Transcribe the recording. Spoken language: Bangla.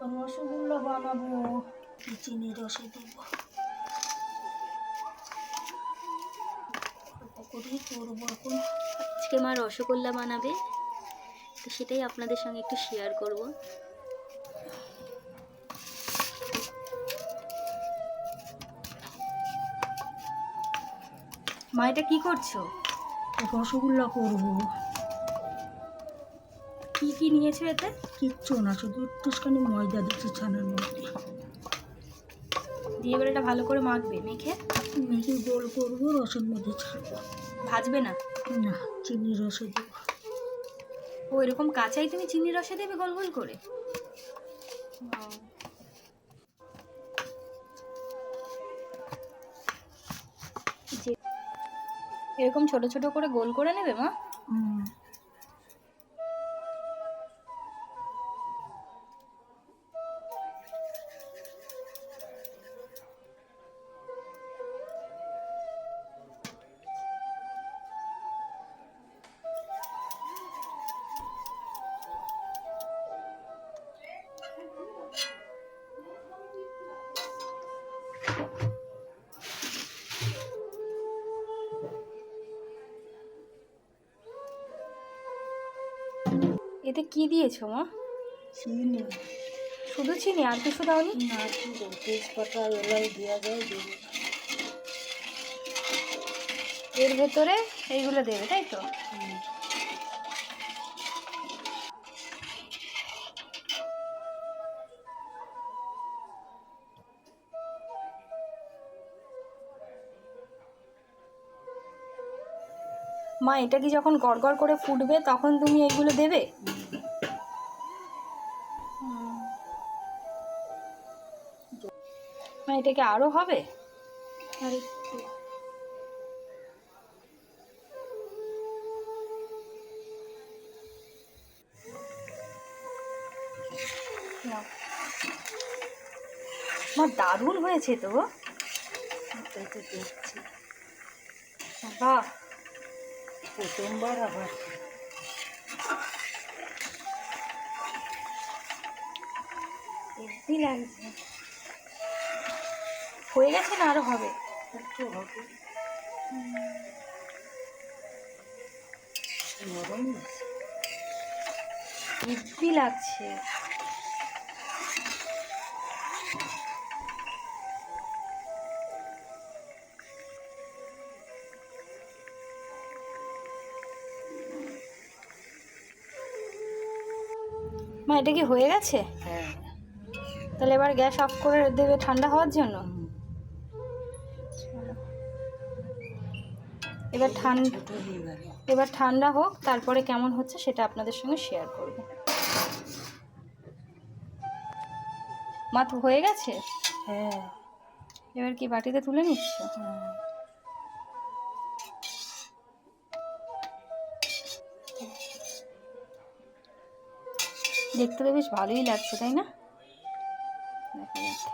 রসগোল্লা বানাবো, চিনি রসে দেবো, করবো এখন। আজকে মা রসগোল্লা বানাবে, তো সেটাই আপনাদের সঙ্গে একটু শেয়ার করব। মা এটা কি করছো? রসগোল্লা করবো। কি কি নিয়েছো এতে? কিচ্ছু না, শুধু একটুখানি ময়দা দিচ্ছি ছানার মধ্যে দিয়ে এবার এটা ভালো করে মাখবে, মেখে মেখে গোল করবো, রসের মধ্যে ছাড়বো। ভাজবে না? না, চিনি রসে দেবো। ও এরকম কাঁচাই তুমি চিনি রসে দেবে গোল গোল করে? এরকম ছোট ছোট করে গোল করে নেবে মা? এতে কি দিয়েছো মা? চিনি। শুধু চিনি, আর কিছু দাওনি? না, তেজপাতা এলাই দেওয়া যায়, দেবো। এর ভেতরে এইগুলো দেবে, তাই তো? মা এটা কি যখন গড়গড় করে ফুটবে তখন তুমি এইগুলো দেবে? মা এটা কি আরো হবে? আর একটু। নাও। মা দারুণ হয়েছে তো। এটাই তো দেখছি, বাহ, প্রথমবার আবার। হেব্বি লাগছে। হয়ে গেছে না আরো হবে? একটু হবে। নরম আছে। হেব্বি লাগছে। মা এটা কি হয়ে গেছে? হ্যাঁ। তাহলে এবার গ্যাস অফ করে দেবে ঠান্ডা হওয়ার জন্য। এবার ছোট হয়ে গেল। এবার ঠান্ডা হোক, তারপরে কেমন হচ্ছে সেটা আপনাদের সঙ্গে শেয়ার করব। মা তো হয়ে গেছে। হ্যাঁ। এবার কি বাটিতে তুলে নিচ্ছ? দেখতে তো বেশ ভালোই লাগছে, তাই না? দেখা যাচ্ছে।